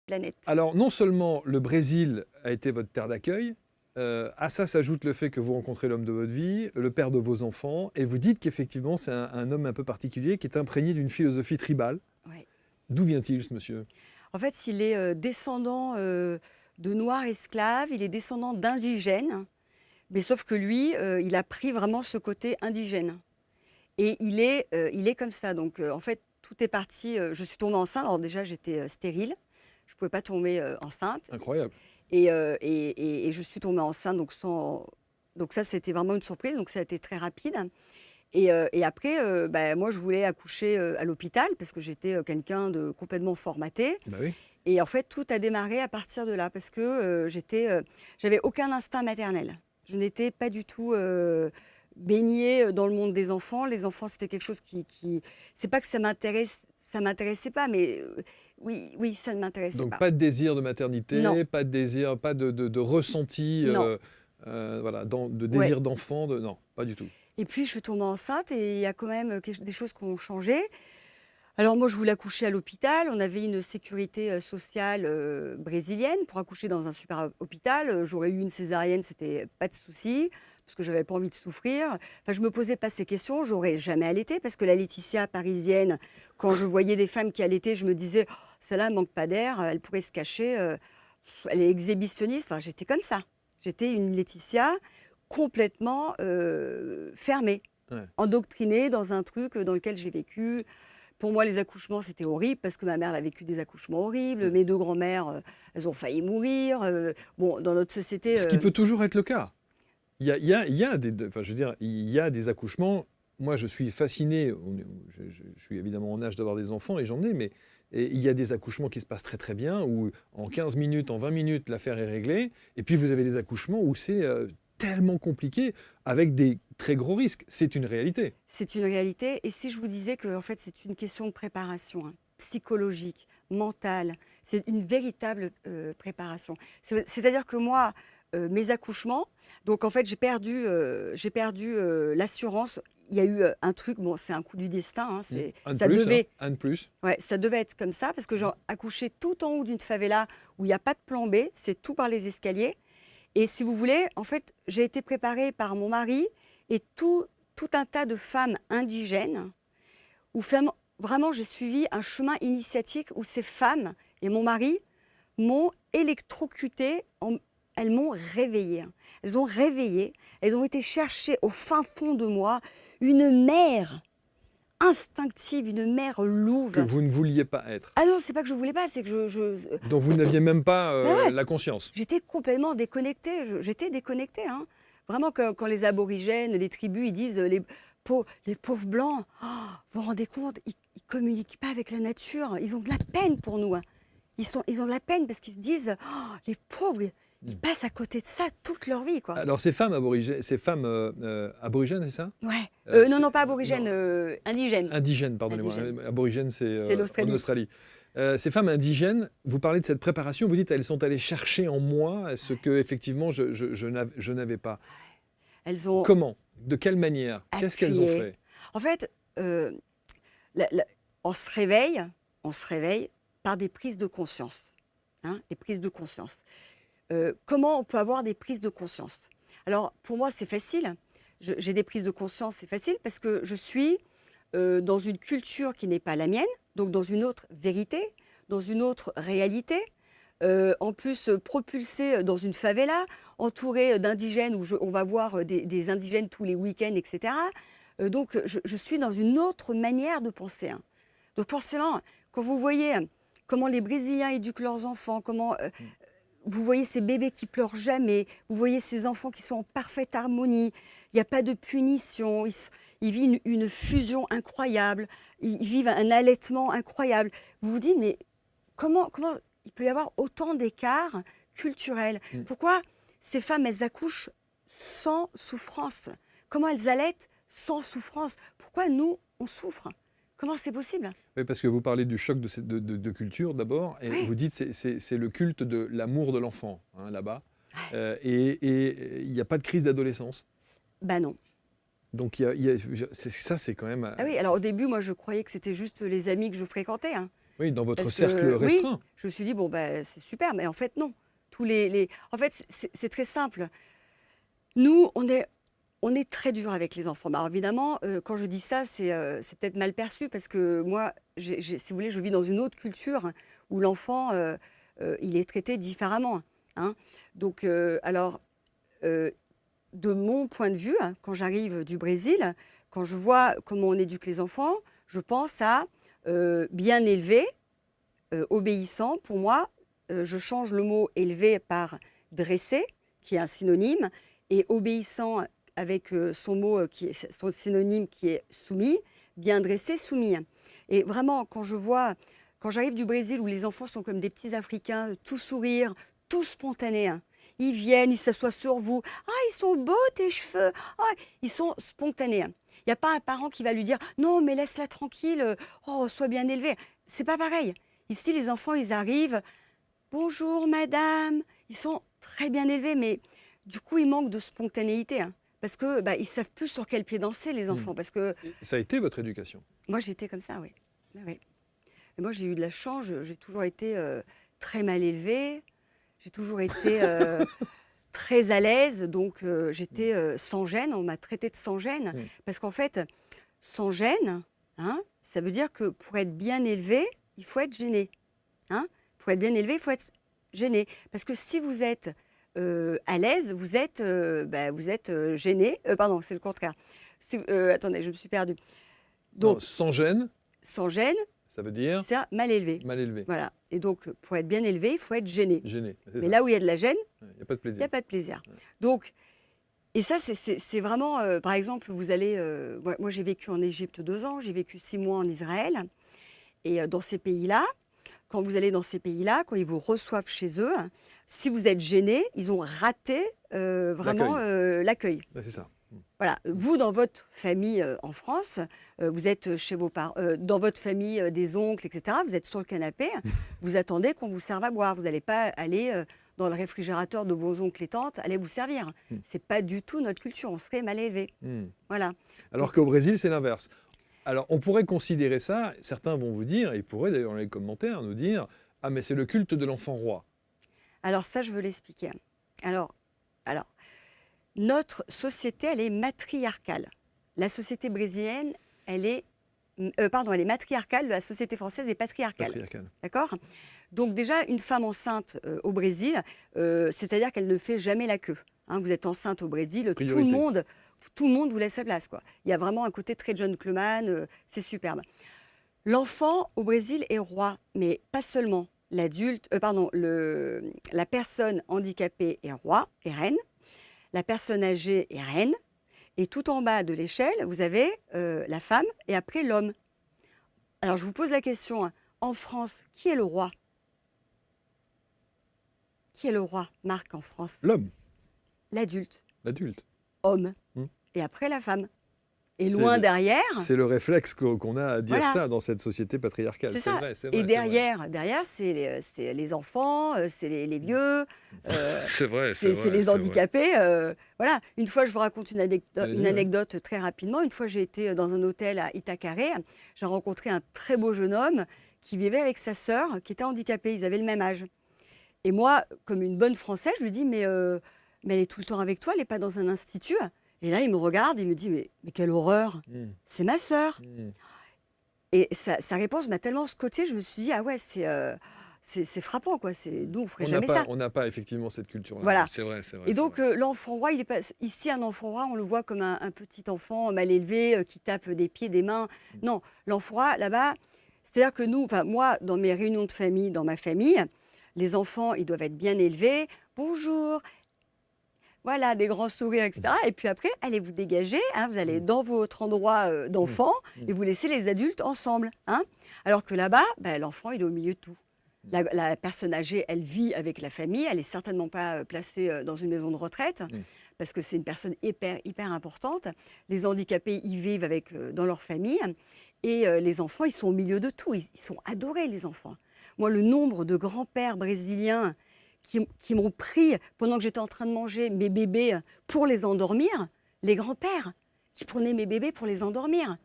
planète. Alors, non seulement le Brésil a été votre terre d'accueil, à ça s'ajoute le fait que vous rencontrez l'homme de votre vie, le père de vos enfants, et vous dites qu'effectivement, c'est un homme un peu particulier qui est imprégné d'une philosophie tribale. Ouais. D'où vient-il, ce monsieur? En fait, il est descendant de Noirs esclaves, il est descendant d'indigènes, mais sauf que lui, il a pris vraiment ce côté indigène. Et il est comme ça. Donc, en fait, tout est parti. Je suis tombée enceinte. Alors, déjà, j'étais stérile. Je ne pouvais pas tomber enceinte. Incroyable. Et je suis tombée enceinte, donc, donc ça, c'était vraiment une surprise. Donc, ça a été très rapide. Et après, moi, je voulais accoucher à l'hôpital parce que j'étais quelqu'un de complètement formaté. Bah oui. Et en fait, tout a démarré à partir de là parce que j'avais aucun instinct maternel. Je n'étais pas du tout baignée dans le monde des enfants. Les enfants, c'était quelque chose c'est pas que ça m'intéressait pas, mais oui, ça ne m'intéressait Donc pas. pas de désir de maternité, Non, pas de désir, pas de ressenti, non, voilà, de ouais. désir d'enfant, non, pas du tout. Et puis, je suis tombée enceinte et il y a quand même des choses qui ont changé. Alors moi, je voulais accoucher à l'hôpital. On avait une sécurité sociale brésilienne pour accoucher dans un super hôpital. J'aurais eu une césarienne, c'était pas de souci, parce que j'avais pas envie de souffrir. Enfin, je me posais pas ces questions. J'aurais jamais allaité, parce que la Laetitia parisienne, quand je voyais des femmes qui allaitaient, je me disais, oh, celle-là manque pas d'air, elle pourrait se cacher. Elle est exhibitionniste. Enfin, j'étais comme ça. J'étais une Laetitia complètement fermée, Ouais. endoctrinée dans un truc dans lequel j'ai vécu. Pour moi, les accouchements, c'était horrible parce que ma mère, elle a vécu des accouchements horribles. Mes deux grands-mères, elles ont failli mourir. Bon, dans notre société... Ce qui peut toujours être le cas. Il y a enfin, je veux dire, il y a des accouchements. Moi, je suis fasciné. Je suis évidemment en âge d'avoir des enfants et j'en ai, mais il y a des accouchements qui se passent très très bien, où en 15 minutes, en 20 minutes, l'affaire est réglée. Et puis vous avez des accouchements où c'est tellement compliqué, avec des très gros risques. C'est une réalité. C'est une réalité. Et si je vous disais que en fait, c'est une question de préparation psychologique, mentale, c'est une véritable préparation. C'est-à-dire que moi, mes accouchements, donc en fait, j'ai perdu l'assurance. Il y a eu un truc, bon, c'est un coup du destin. Un de Ça plus, hein, devait, un de plus. ouais, ça devait être comme ça parce que j'ai accouché tout en haut d'une favela où il n'y a pas de plan B, c'est tout par les escaliers. Et si vous voulez, en fait, j'ai été préparée par mon mari et tout un tas de femmes indigènes où vraiment j'ai suivi un chemin initiatique où ces femmes et mon mari m'ont électrocutée, elles m'ont réveillée. Elles ont réveillé, elles ont été chercher au fin fond de moi une mère instinctive, une mère louve. Que vous ne vouliez pas être. Ah non, c'est pas que je voulais pas, c'est que Dont vous n'aviez même pas Ben ouais, la conscience. j'étais complètement déconnectée. J'étais déconnectée. Hein. Vraiment, quand les aborigènes, les tribus, ils disent les pauvres blancs, oh, vous vous rendez compte, ils ne communiquent pas avec la nature. Ils ont de la peine pour nous. Hein. Ils ont de la peine parce qu'ils se disent, oh, les pauvres, ils passent à côté de ça toute leur vie. Quoi. Alors, ces femmes aborigènes, c'est ça? Ouais. Non, c'est- non, pas aborigènes, non, indigènes. indigènes, pardonnez-moi. Indigènes. Aborigènes, c'est C'est en l'Australie. Australie. Ces femmes indigènes, vous parlez de cette préparation, vous dites elles sont allées chercher en moi ce que effectivement je n'avais pas. Elles ont Comment? De quelle manière? Qu'est-ce qu'elles ont appuyé. fait? En fait, on se réveille par des prises de conscience. Hein, des prises de conscience. Comment on peut avoir des prises de conscience? Alors, pour moi, c'est facile. J'ai des prises de conscience, c'est facile parce que je suis dans une culture qui n'est pas la mienne, donc dans une autre vérité, dans une autre réalité. En plus, propulsée dans une favela, entourée d'indigènes, où on va voir des indigènes tous les week-ends, etc. Donc, je suis dans une autre manière de penser. Hein. Donc, forcément, quand vous voyez comment les Brésiliens éduquent leurs enfants, comment vous voyez ces bébés qui pleurent jamais, vous voyez ces enfants qui sont en parfaite harmonie, il n'y a pas de punition, ils vivent une fusion incroyable, ils vivent un allaitement incroyable. Vous vous dites, mais comment il peut y avoir autant d'écarts culturels? Pourquoi ces femmes, elles accouchent sans souffrance? Comment elles allaitent sans souffrance? Pourquoi nous, on souffre? Comment c'est possible? Oui, parce que vous parlez du choc de culture d'abord, et Oui. vous dites c'est le culte de l'amour de l'enfant, hein, là-bas. Ouais. Et il n'y a pas de crise d'adolescence. Ben non. Donc ça, c'est quand même... Ah oui, alors au début, moi, je croyais que c'était juste les amis que je fréquentais. Hein. Oui, dans votre Parce cercle que, oui, restreint. je me suis dit, bon, ben, c'est super, mais en fait, non. En fait, c'est très simple. Nous, on est très dur avec les enfants. Bah, alors évidemment, quand je dis ça, c'est peut-être mal perçu parce que moi, si vous voulez, je vis dans une autre culture où l'enfant, il est traité différemment, hein. Donc, euh, de mon point de vue, hein, quand j'arrive du Brésil, quand je vois comment on éduque les enfants, je pense à bien élevé, obéissant. Pour moi, je change le mot élevé par dressé, qui est un synonyme, et obéissant avec son mot, son synonyme qui est soumis, bien dressé, soumis. Et vraiment, quand j'arrive du Brésil où les enfants sont comme des petits Africains, tout sourire, tout spontané, hein. Ils viennent, ils s'assoient sur vous. Ah, ils sont beaux tes cheveux. Ah, ils sont spontanés, hein. Il n'y a pas un parent qui va lui dire non, mais laisse-la tranquille. Oh, sois bien élevé. C'est pas pareil. Ici, les enfants, ils arrivent. Bonjour, madame. Ils sont très bien élevés, mais du coup, ils manquent de spontanéité, hein, parce que bah, ils savent plus sur quel pied danser, les Hmm. enfants. Parce que Et ça a été votre éducation? moi, j'étais comme ça, oui. Ouais, ouais. Et moi, j'ai eu de la chance. J'ai toujours été très mal élevée. J'ai toujours été très à l'aise. Donc, j'étais sans gêne. On m'a traitée de sans gêne. Hmm. Parce qu'en fait, sans gêne, hein, ça veut dire que pour être bien élevé, il faut être gêné. Hein. Pour être bien élevé, il faut être gêné. Parce que si vous êtes à l'aise, vous êtes gêné. Pardon, c'est le contraire. Attendez, je me suis perdue. Non, Donc, sans gêne, sans gêne, ça veut dire c'est mal élevé. mal élevé, Voilà. Et donc, pour être bien élevé, il faut être gêné. gêné. C'est Mais ça. là où il y a de la gêne, Il n'y a pas de il n'y plaisir. a pas de plaisir. Donc, et ça, c'est vraiment, par exemple, vous allez, moi j'ai vécu en Égypte 2 ans, j'ai vécu 6 mois en Israël. Et dans ces pays-là, quand vous allez dans ces pays-là, quand ils vous reçoivent chez eux, si vous êtes gêné, ils ont raté vraiment l'accueil. C'est ça. Voilà. Vous, dans votre famille en France, vous êtes chez vos parents, dans votre famille des oncles, etc. Vous êtes sur le canapé, vous attendez qu'on vous serve à boire. Vous n'allez pas aller dans le réfrigérateur de vos oncles et tantes, aller vous servir. C'est pas du tout notre culture. On serait mal élevé. Voilà. Alors qu'au Brésil, c'est l'inverse. Alors, on pourrait considérer ça, certains vont vous dire, ils pourraient d'ailleurs dans les commentaires nous dire, ah mais c'est le culte de l'enfant roi. Alors ça, je veux l'expliquer. Alors, notre société, elle est matriarcale. La société brésilienne, elle est matriarcale. La société française est patriarcale. Patriarcal. D'accord ? Donc déjà, une femme enceinte au Brésil, c'est-à-dire qu'elle ne fait jamais la queue. Hein, vous êtes enceinte au Brésil, Priorité. tout le monde vous laisse sa place, quoi. Il y a vraiment un côté très gentleman, c'est superbe. L'enfant au Brésil est roi, mais pas seulement. La personne handicapée est roi, est reine. La personne âgée est reine. Et tout en bas de l'échelle, vous avez la femme et après l'homme. Alors je vous pose la question, hein, en France, qui est le roi ? Qui est le roi, Marc, en France ? L'homme, L'adulte, l'adulte. homme. Hmm. Et après la femme. Et C'est loin le- derrière, C'est le réflexe qu'on a à dire Voilà. ça dans cette société patriarcale. c'est C'est ça. vrai, c'est vrai. Et c'est vrai. derrière, c'est les enfants, c'est les vieux, C'est vrai, c'est les handicapés. Voilà. Une fois, je vous raconte une Allez-y, anecdote très rapidement. Une fois, j'ai été dans un hôtel à Itacaré. J'ai rencontré un très beau jeune homme qui vivait avec sa sœur, qui était handicapée. Ils avaient le même âge. Et moi, comme une bonne Française, je lui dis, mais elle est tout le temps avec toi, elle n'est pas dans un institut. Et là, il me regarde et il me dit, mais quelle horreur, c'est ma sœur. Et sa réponse m'a tellement scotché, je me suis dit, ah ouais, c'est frappant, quoi. Nous, on ne ferait jamais ça. On n'a pas effectivement cette culture-là. Voilà. C'est vrai, c'est vrai. Et c'est donc, vrai. l'enfant roi, il est pas... ici, un enfant roi, on le voit comme un petit enfant mal élevé qui tape des pieds, des mains. Non, l'enfant roi, là-bas, c'est-à-dire que nous, enfin, moi, dans mes réunions de famille, dans ma famille, les enfants, ils doivent être bien élevés. Bonjour. Voilà, des grands sourires, etc. Et puis après, allez vous dégager, hein, vous allez dans votre endroit d'enfant et vous laissez les adultes ensemble. Hein. Alors que là-bas, l'enfant, il est au milieu de tout. La personne âgée, elle vit avec la famille, elle n'est certainement pas placée dans une maison de retraite, parce que c'est une personne hyper importante. Les handicapés, ils vivent dans leur famille. Et les enfants, ils sont au milieu de tout. Ils sont adorés, les enfants. Moi, le nombre de grands-pères brésiliens qui m'ont pris, pendant que j'étais en train de manger, mes bébés pour les endormir, les grands-pères qui prenaient mes bébés pour les endormir.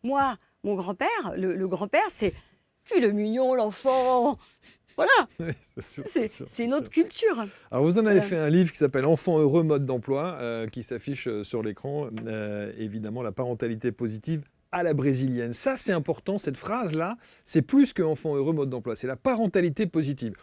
Moi, mon grand-père, le grand-père, c'est qu'il est mignon l'enfant. Voilà, Oui, c'est sûr, c'est sûr, c'est notre sûr. culture. Alors, vous en avez Voilà. fait un livre qui s'appelle Enfants heureux, mode d'emploi, qui s'affiche sur l'écran. Évidemment, la parentalité positive à la brésilienne. Ça, c'est important, cette phrase-là, c'est plus que enfants heureux, mode d'emploi, c'est la parentalité positive.